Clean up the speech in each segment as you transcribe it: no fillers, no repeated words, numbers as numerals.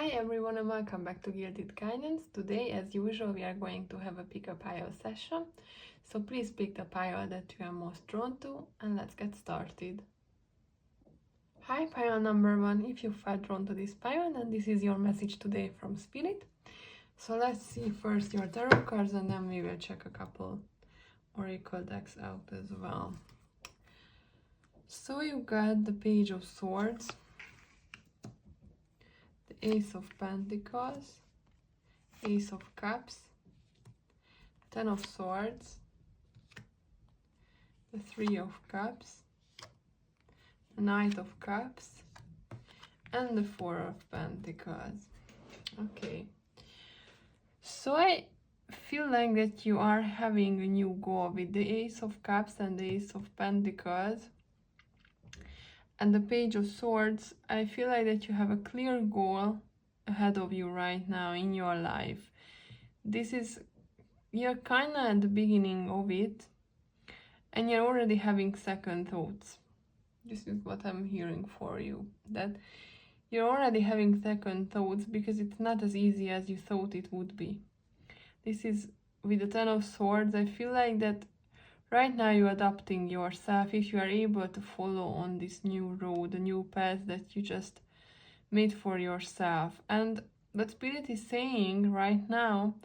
Hi everyone and welcome back to Gilded Guidance. Today, as usual, we are going to have a pick a pile session. So please pick the pile that you are most drawn to and let's get started. Hi pile number 1, if you felt drawn to this pile, then this is your message today from Spirit. So let's see first your tarot cards and then we will check a couple oracle decks out as well. So you got the Page of Swords, the Ace of Pentacles, Ace of Cups, Ten of Swords, the Three of Cups, the Knight of Cups, and the Four of Pentacles. Okay, so I feel like that you are having a new goal with the Ace of Cups and the Ace of Pentacles and the Page of Swords. I feel like that you have a clear goal ahead of you right now in your life. You're kind of at the beginning of it and you're already having second thoughts. This is what I'm hearing for you, that you're already having second thoughts because it's not as easy as you thought it would be. This is with the Ten of Swords. I feel like that right now you're adapting yourself if you are able to follow on this new road, a new path that you just made for yourself. And what Spirit is saying right now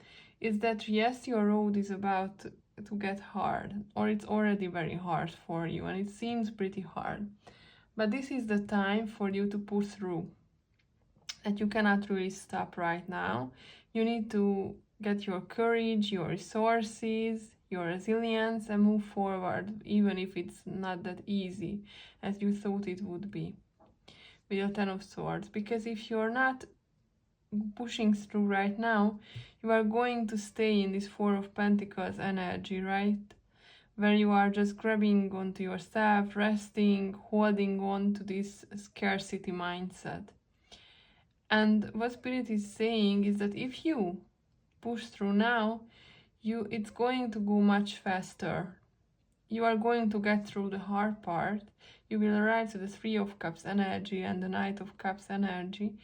is that yes, your road is about to get hard, or it's already very hard for you and it seems pretty hard, but this is the time for you to push through, that you cannot really stop right now. You need to get your courage, your resources, your resilience and move forward, even if it's not that easy as you thought it would be with your Ten of Swords. Because if you're not pushing through right now, you are going to stay in this Four of Pentacles energy, right? Where you are just grabbing onto yourself, resting, holding on to this scarcity mindset. And what Spirit is saying is that if you push through now, it's going to go much faster. You are going to get through the hard part. You will arrive to the Three of Cups energy and the Knight of Cups energy,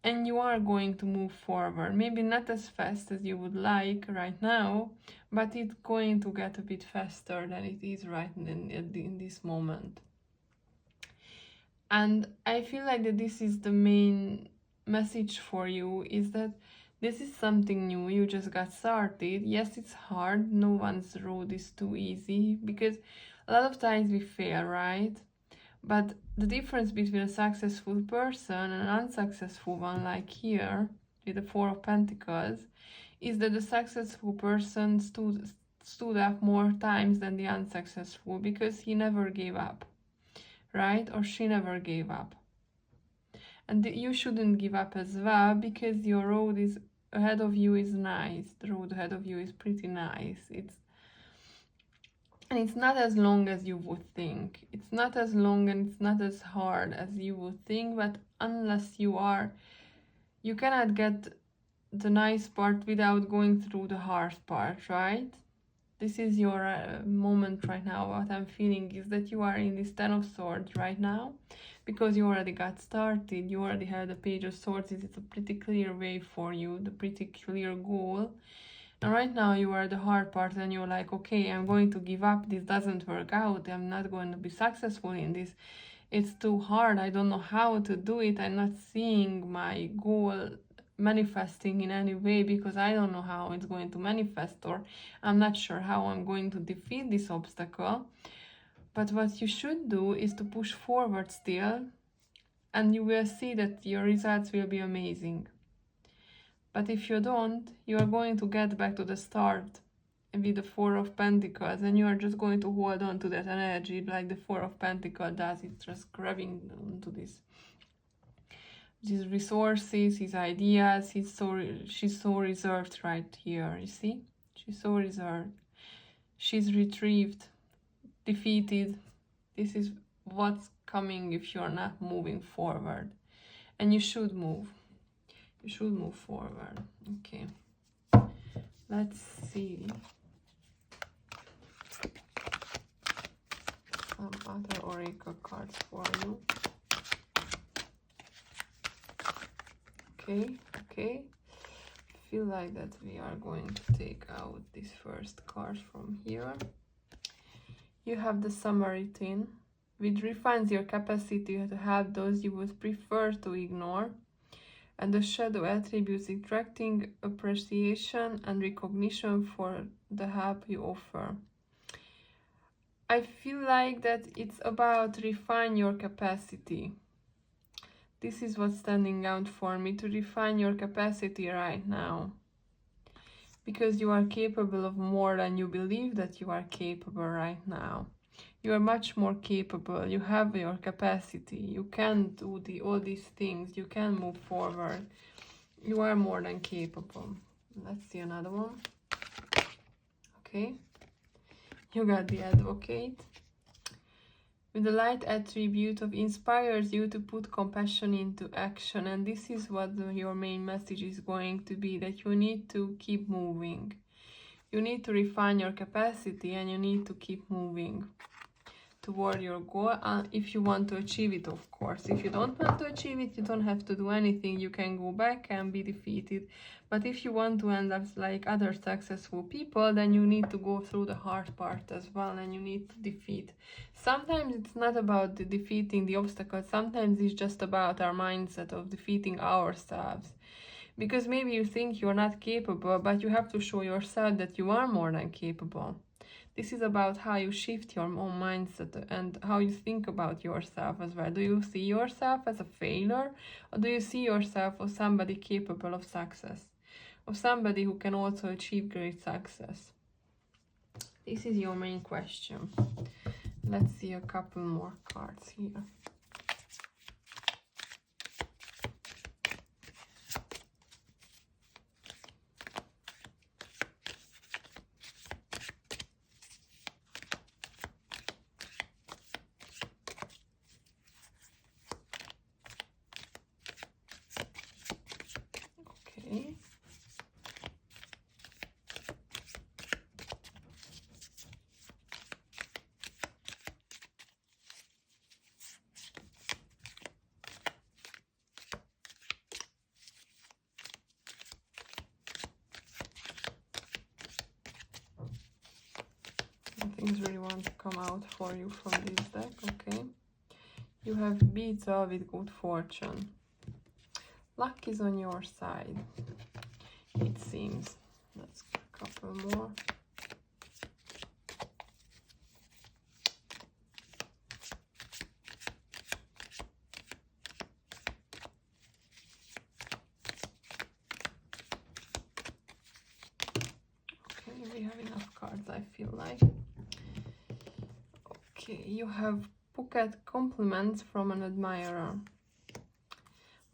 and you are going to move forward. Maybe not as fast as you would like right now, but it's going to get a bit faster than it is right in this moment. And I feel like that this is the main message for you, is that this is something new. You just got started. Yes, it's hard. No one's road is too easy because a lot of times we fail, right? But the difference between a successful person and an unsuccessful one, like here with the Four of Pentacles, is that the successful person stood up more times than the unsuccessful because he never gave up, right? Or she never gave up. And you shouldn't give up as well, because your road is ahead of you is nice. The road ahead of you is pretty nice. And it's not as long as you would think. It's not as long and it's not as hard as you would think, but unless you cannot get the nice part without going through the hard part, right? This is your moment right now. What I'm feeling is that you are in this Ten of Swords right now because you already got started. You already have the Page of Swords. It's a pretty clear way for you, the pretty clear goal. And right now you are the hard part and you're like, okay, I'm going to give up. This doesn't work out. I'm not going to be successful in this. It's too hard. I don't know how to do it. I'm not seeing my goal manifesting in any way because I don't know how it's going to manifest, or I'm not sure how I'm going to defeat this obstacle. But what you should do is to push forward still, and you will see that your results will be amazing. But if you don't, you are going to get back to the start with the Four of Pentacles, and you are just going to hold on to that energy like the Four of Pentacles does. It's just grabbing onto these resources, his ideas. She's so reserved right here, you see? She's so reserved. She's retrieved, defeated. This is what's coming if you're not moving forward. And you should move. You should move forward. Okay. Let's see some other oracle cards for you. Okay. Feel like that we are going to take out this first card from here. You have the Samaritan, which refines your capacity to help those you would prefer to ignore, and the Shadow attributes attracting appreciation and recognition for the help you offer. I feel like that it's about refine your capacity. This is what's standing out for me, to refine your capacity right now. Because you are capable of more than you believe that you are capable right now. You are much more capable. You have your capacity. You can do all these things. You can move forward. You are more than capable. Let's see another one. Okay. You got the Advocate. With the light attribute of inspires you to put compassion into action. And this is what your main message is going to be, that you need to keep moving. You need to refine your capacity and you need to keep moving toward your goal, if you want to achieve it, of course. If you don't want to achieve it, you don't have to do anything. You can go back and be defeated. But if you want to end up like other successful people, then you need to go through the hard part as well, and you need to defeat. Sometimes it's not about defeating the obstacles. Sometimes it's just about our mindset of defeating ourselves. Because maybe you think you're not capable, but you have to show yourself that you are more than capable. This is about how you shift your own mindset and how you think about yourself as well. Do you see yourself as a failure, or do you see yourself as somebody capable of success, of somebody who can also achieve great success? This is your main question. Let's see a couple more cards here. Okay. Things really want to come out for you from this deck. Okay, you have Beetle with good fortune. Luck is on your side, it seems. Let's get a couple more. Okay, we have enough cards, I feel like. Okay, you have Phuket compliments from an admirer.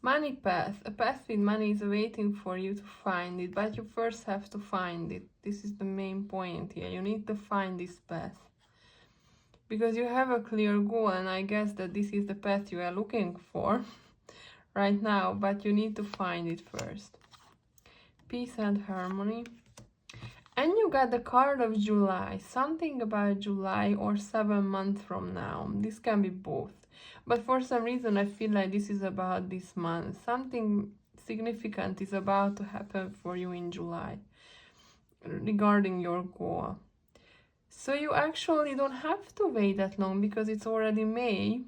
Money path. A path with money is waiting for you to find it, but you first have to find it. This is the main point here. You need to find this path. Because you have a clear goal, and I guess that this is the path you are looking for right now, but you need to find it first. Peace and harmony. And you got the card of July. Something about July or 7 months from now. This can be both. But for some reason, I feel like this is about this month. Something significant is about to happen for you in July regarding your goal. So you actually don't have to wait that long, because it's already May.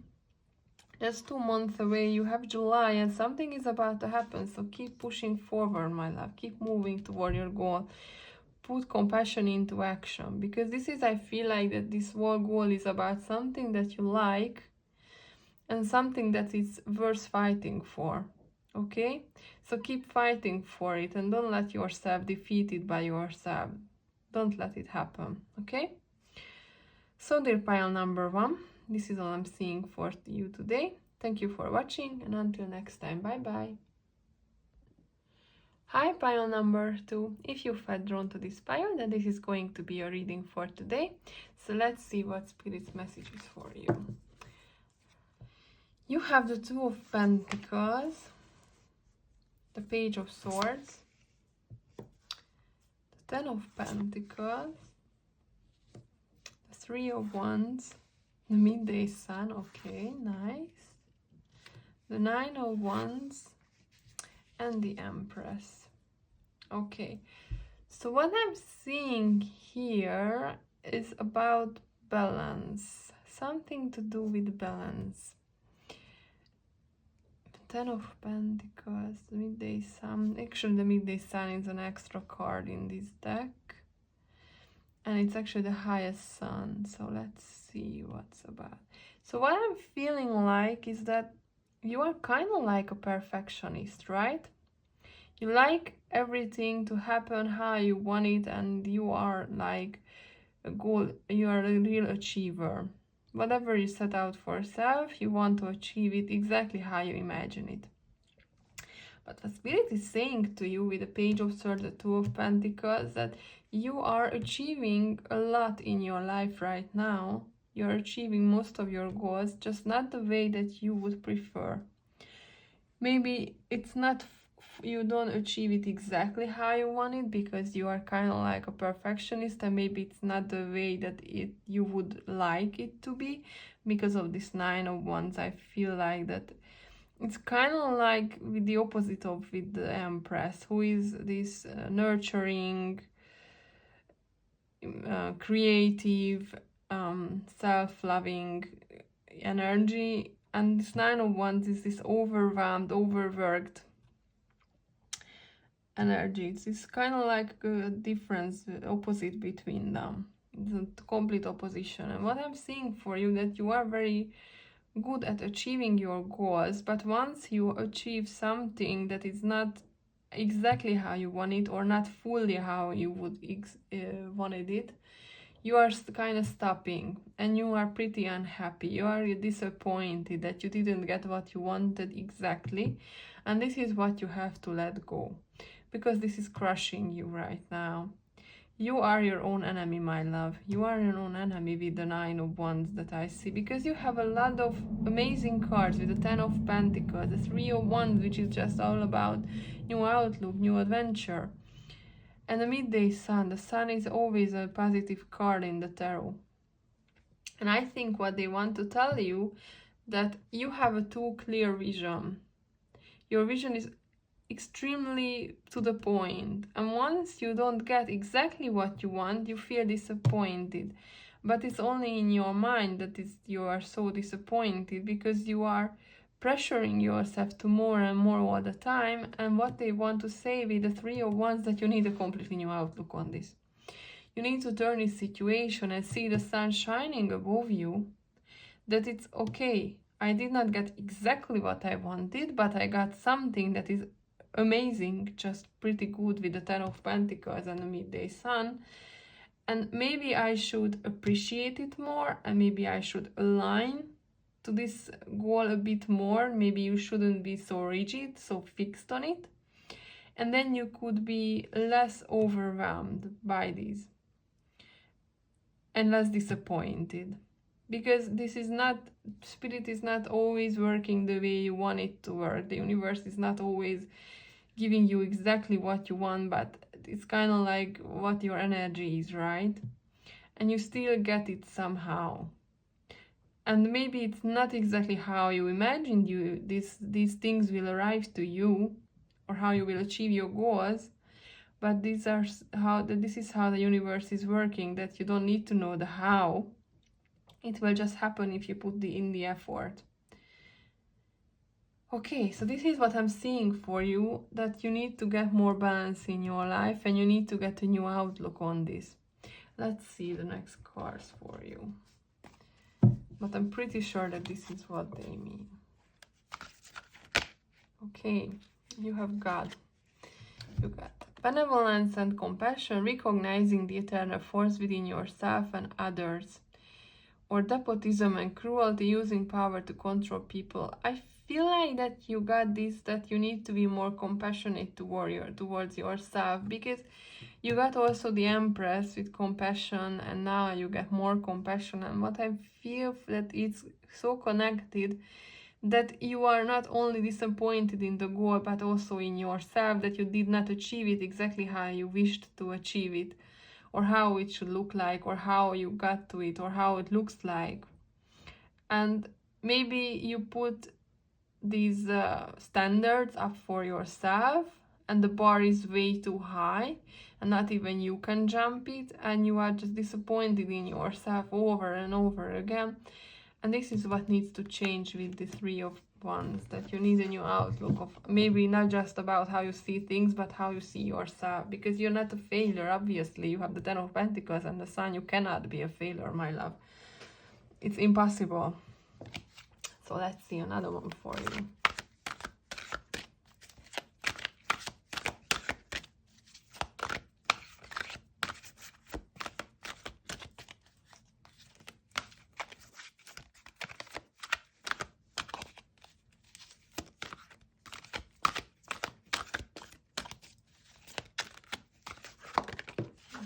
Just 2 months away, you have July, and something is about to happen. So keep pushing forward, my love. Keep moving toward your goal. Put compassion into action, because this is, I feel like that this whole goal is about something that you like and something that is worth fighting for. Okay, so keep fighting for it and don't let yourself defeated by yourself. Don't let it happen. Okay, so dear pile number 1, this is all I'm seeing for you today. Thank you for watching, and until next time, bye bye. Hi pile number 2, if you felt drawn to this pile, then this is going to be your reading for today. So let's see what Spirit's message is for you. You have the Two of Pentacles, the Page of Swords, the Ten of Pentacles, the Three of Wands, the Midday Sun, okay, nice, the Nine of Wands, and the Empress. Okay, so what I'm seeing here is about balance, something to do with balance. Ten of Pentacles, the Midday Sun. Actually, the Midday Sun is an extra card in this deck. And it's actually the highest sun. So let's see what's about. So what I'm feeling like is that you are kind of like a perfectionist, right? You like everything to happen how you want it, and you are like a goal, you are a real achiever. Whatever you set out for yourself, you want to achieve it exactly how you imagine it. But what Spirit is saying to you with the Page of Swords, the Two of Pentacles, that you are achieving a lot in your life right now. You're achieving most of your goals, just not the way that you would prefer. Maybe it's not, you don't achieve it exactly how you want it because you are kind of like a perfectionist, and maybe it's not the way that you would like it to be. Because of this Nine of Wands, I feel like that it's kind of like with the opposite of with the Empress, who is this nurturing, creative, self-loving energy, and this Nine of Wands is this overwhelmed, overworked energy. It's kind of like a difference, opposite between them. It's a complete opposition. And what I'm seeing for you, that you are very good at achieving your goals, but once you achieve something that is not exactly how you want it, or not fully how you would wanted it, you are kind of stopping, and you are pretty unhappy. You are disappointed that you didn't get what you wanted exactly, and this is what you have to let go, because this is crushing you right now. You are your own enemy, my love. You are your own enemy with the Nine of Wands that I see, because you have a lot of amazing cards with the Ten of Pentacles, the Three of Wands, which is just all about new outlook, new adventure, and the Midday Sun. The Sun is always a positive card in the tarot. And I think what they want to tell you, that you have a too clear vision. Your vision is extremely to the point, and once you don't get exactly what you want, you feel disappointed. But it's only in your mind that you are so disappointed, because you are pressuring yourself to more and more all the time. And what they want to say with the Three of Wands, that you need a completely new outlook on this. You need to turn this situation and see the sun shining above you, that it's okay. I did not get exactly what I wanted, but I got something that is amazing, just pretty good, with the Ten of Pentacles and the Midday Sun. And maybe I should appreciate it more, and maybe I should align to this goal a bit more. Maybe you shouldn't be so rigid, so fixed on it. And then you could be less overwhelmed by these and less disappointed. Because this is not, Spirit is not always working the way you want it to work. The universe is not always giving you exactly what you want, but it's kind of like what your energy is, right? And you still get it somehow. And maybe it's not exactly how you imagined these things will arrive to you, or how you will achieve your goals, but this is how the universe is working, that you don't need to know the how. It will just happen if you put in the effort. Okay, so this is what I'm seeing for you, that you need to get more balance in your life, and you need to get a new outlook on this. Let's see the next cards for you. But I'm pretty sure that this is what they mean. Okay, you have God. You got benevolence and compassion, recognizing the eternal force within yourself and others. Or despotism and cruelty, using power to control people. I feel like that you got this, that you need to be more compassionate towards yourself, because you got also the Empress with compassion, and now you get more compassion. And what I feel that it's so connected, that you are not only disappointed in the goal, but also in yourself, that you did not achieve it exactly how you wished to achieve it, or how it should look like, or how you got to it, or how it looks like. And maybe you put these standards up for yourself, and the bar is way too high and not even you can jump it, and you are just disappointed in yourself over and over again. And this is what needs to change with the Three of Wands, that you need a new outlook of maybe not just about how you see things, but how you see yourself, because you're not a failure. Obviously, you have the Ten of Pentacles and the Sun. You cannot be a failure, my love. It's impossible. So let's see another one for you.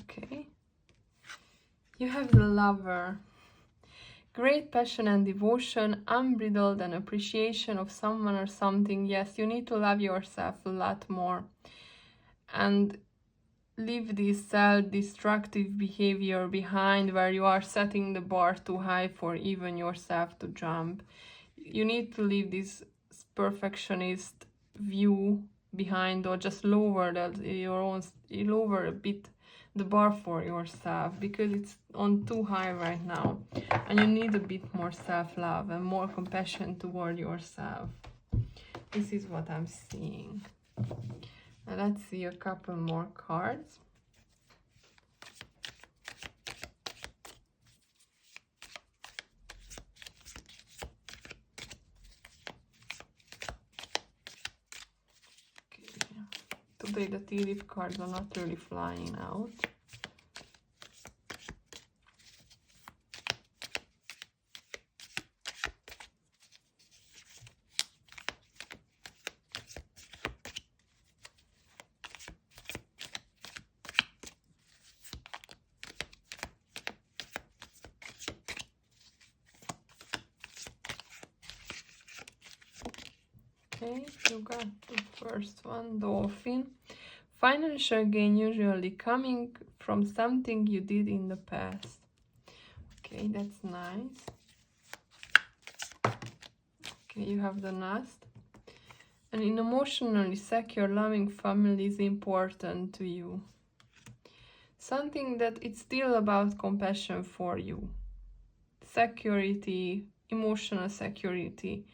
Okay. You have the Lover. Great passion and devotion, unbridled and appreciation of someone or something. Yes, you need to love yourself a lot more and leave this self-destructive behavior behind, where you are setting the bar too high for even yourself to jump. You need to leave this perfectionist view behind, or just lower lower a bit the bar for yourself, because it's on too high right now, and you need a bit more self-love and more compassion toward yourself. This is what I'm seeing. And let's see a couple more cards. Today the tea leaf cards are not really flying out. Okay, you got the first one, Dolphin. Financial gain usually coming from something you did in the past. Okay, that's nice. Okay, you have the Nest. And an emotionally secure, loving family is important to you. Something that it's still about compassion for you. Security, emotional security.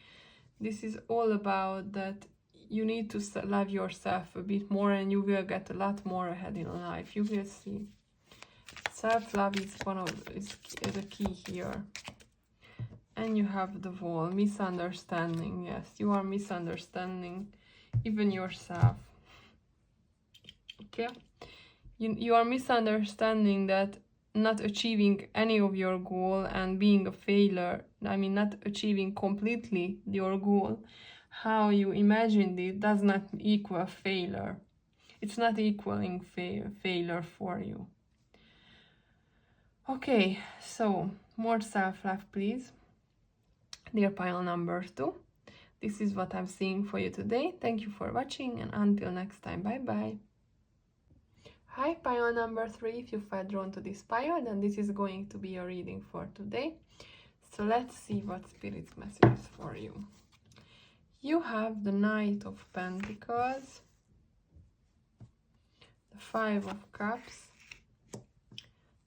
This is all about that you need to love yourself a bit more, and you will get a lot more ahead in life. You will see. Self-love is a key here. And you have the Wall, misunderstanding. Yes, you are misunderstanding even yourself. Okay? You are misunderstanding that not achieving any of your goal and being a failure, I mean not achieving completely your goal, how you imagined it, does not equal failure. It's not equaling failure for you. Okay, so more self-love, please. Dear pile number 2, this is what I'm seeing for you today. Thank you for watching, and until next time, bye-bye. Hi pile number 3, if you felt drawn to this pile, then this is going to be your reading for today. So let's see what Spirit's message is for you. You have the Knight of Pentacles, the Five of Cups,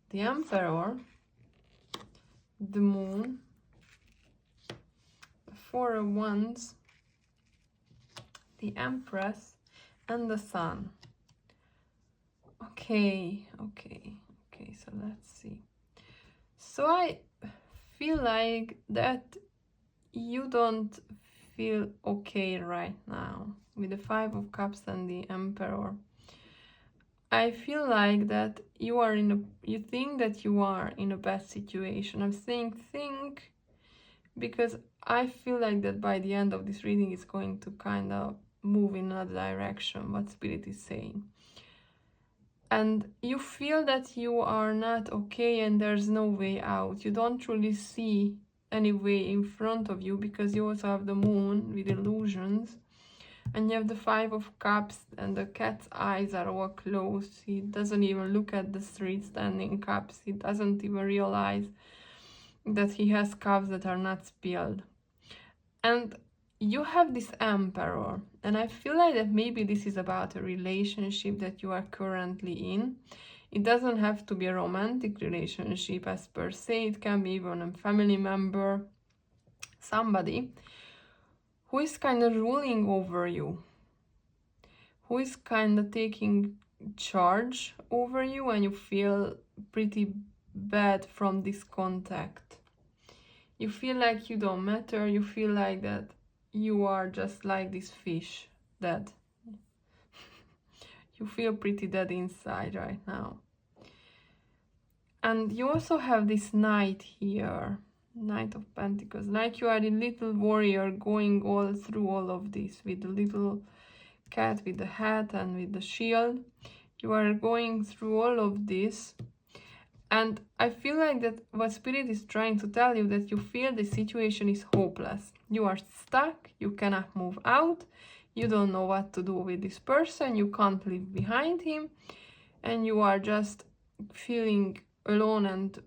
the Emperor, the Moon, the Four of Wands, the Empress, and the Sun. Okay, so let's see. So I feel like that you don't feel okay right now with the Five of Cups and the Emperor. I feel like that you think that you are in a bad situation. I'm saying think because I feel like that by the end of this reading it's going to kind of move in another direction, what Spirit is saying. And you feel that you are not okay and there's no way out. You don't really see any way in front of you, because you also have the Moon with illusions. And you have the Five of Cups, and the cat's eyes are all closed. He doesn't even look at the three standing cups. He doesn't even realize that he has cups that are not spilled. And you have this Emperor, and I feel like that maybe this is about a relationship that you are currently in. It doesn't have to be a romantic relationship as per se, it can be even a family member, somebody who is kind of ruling over you, who is kind of taking charge over you, and you feel pretty bad from this contact. You feel like you don't matter, you feel like that you are just like this fish, dead. You feel pretty dead inside right now. And you also have this Knight here, Knight of Pentacles, like you are a little warrior going all through all of this with the little cat with the hat and with the shield. You are going through all of this, and I feel like that what Spirit is trying to tell you, that you feel the situation is hopeless. You are stuck, you cannot move out, you don't know what to do with this person, you can't leave behind him, and you are just feeling alone and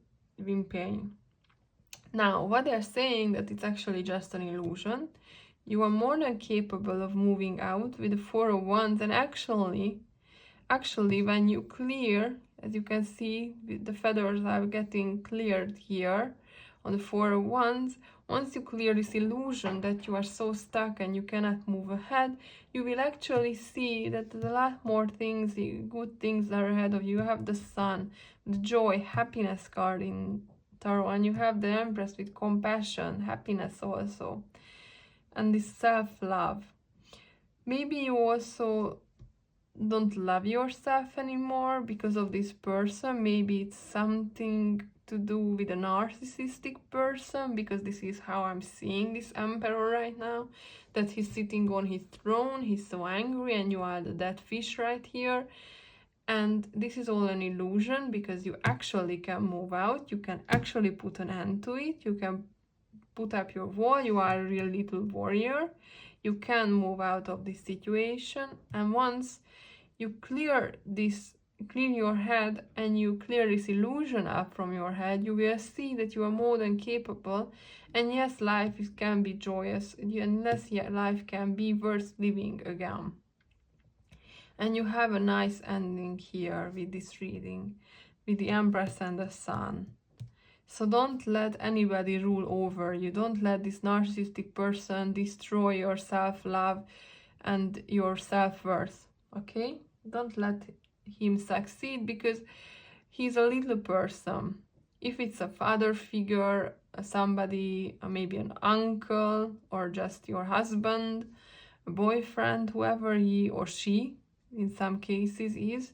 in pain. Now, what they're saying that it's actually just an illusion. You are more than capable of moving out with the Four of Wands, and actually when you clear, as you can see, the feathers are getting cleared here on the Four of Wands. Once you clear this illusion that you are so stuck and you cannot move ahead, you will actually see that a lot more things, good things are ahead of you. You have the Sun, the joy, happiness card in Tarot, and you have the Empress with compassion, happiness also, and this self-love. Maybe you also don't love yourself anymore because of this person. Maybe it's something to do with a narcissistic person, because this is how I'm seeing this Emperor right now, that he's sitting on his throne, he's so angry, and you are the dead fish right here. And this is all an illusion, because you actually can move out, you can actually put an end to it, you can put up your wall, you are a real little warrior, you can move out of this situation. And once you clear your head and you clear this illusion up from your head, you will see that you are more than capable. And yes, life can be joyous, and yes, life can be worth living again. And you have a nice ending here with this reading, with the Empress and the Sun. So don't let anybody rule over you. Don't let this narcissistic person destroy your self-love and your self-worth, okay? Don't let him succeed, because he's a little person. If it's a father figure, somebody, maybe an uncle, or just your husband, a boyfriend, whoever he or she in some cases is,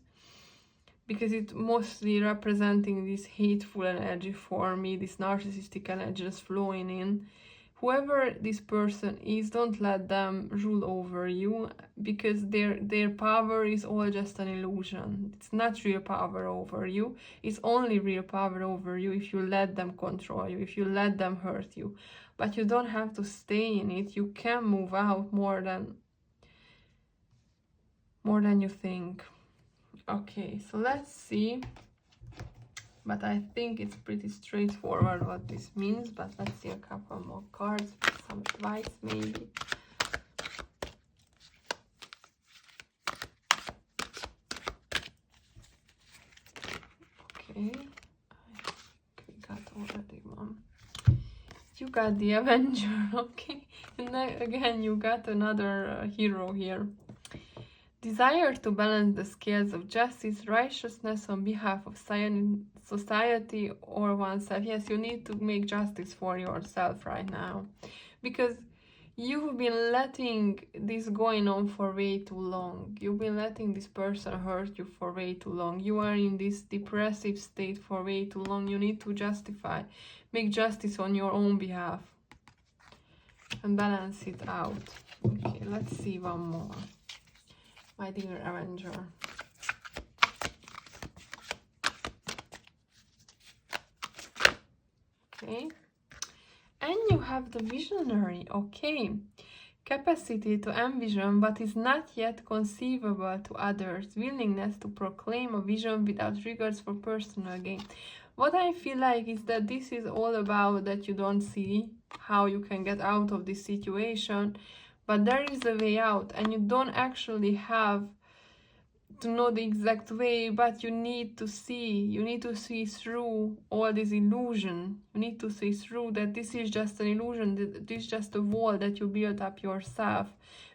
because it's mostly representing this hateful energy for me, this narcissistic energy just flowing in. Whoever this person is, don't let them rule over you, because their power is all just an illusion. It's not real power over you. It's only real power over you if you let them control you, if you let them hurt you. But you don't have to stay in it. You can move out more than you think. Okay, so let's see. But I think it's pretty straightforward what this means. But let's see a couple more cards with some advice maybe. Okay, we got already one. You got the Avenger, okay? And again, you got another hero here. Desire to balance the scales of justice, righteousness on behalf of society or oneself. Yes, you need to make justice for yourself right now, because you've been letting this going on for way too long. You've been letting this person hurt you for way too long. You are in this depressive state for way too long. You need to make justice on your own behalf and balance it out. Okay, let's see one more. My dear Avenger. Okay. And you have the Visionary. Okay. Capacity to envision what is not yet conceivable to others. Willingness to proclaim a vision without regards for personal gain. What I feel like is that this is all about that you don't see how you can get out of this situation, but there is a way out, and you don't actually have to know the exact way, but you need to see through all this illusion. You need to see through that this is just an illusion, that this is just a wall that you built up yourself,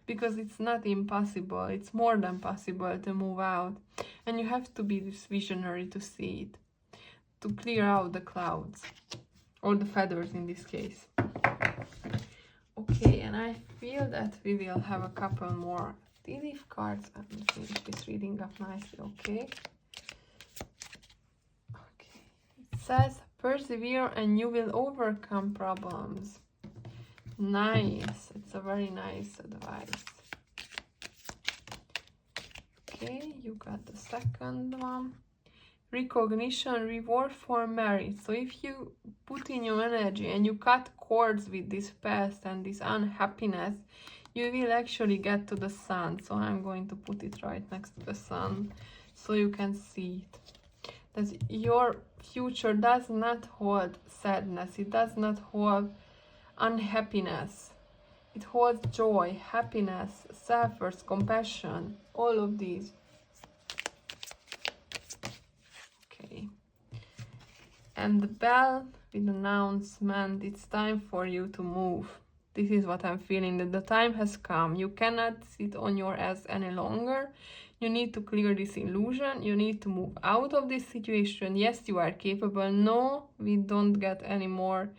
because it's not impossible, it's more than possible to move out, and you have to be this visionary to see it, to clear out the clouds, or the feathers in this case. Okay, and I feel that we will have a couple more tea leaf cards. I'm going to finish this reading up nicely, okay? Okay. It says, persevere and you will overcome problems. Nice. It's a very nice advice. Okay, you got the second one. Recognition, reward for merit. So if you put in your energy and you cut cords with this past and this unhappiness, you will actually get to the sun. So I'm going to put it right next to the sun so you can see it. That your future does not hold sadness, it does not hold unhappiness. It holds joy, happiness, self-worth, compassion, all of these. Okay. And the bell with announcement, it's time for you to move. This is what I'm feeling, that the time has come. You cannot sit on your ass any longer. You need to clear this illusion. You need to move out of this situation. Yes, you are capable. No, we don't get any more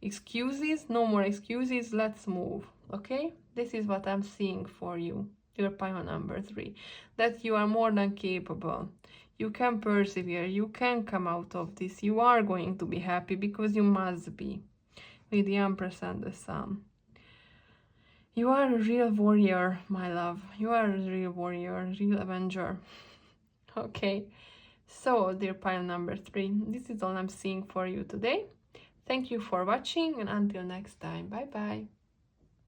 excuses. No more excuses. Let's move. Okay? This is what I'm seeing for you. Your pile number 3. That you are more than capable. You can persevere. You can come out of this. You are going to be happy because you must be. With the Empress and the Sun. You are a real warrior, my love. You are a real warrior, a real avenger. Okay, so dear pile number 3, this is all I'm seeing for you today. Thank you for watching, and until next time, bye bye.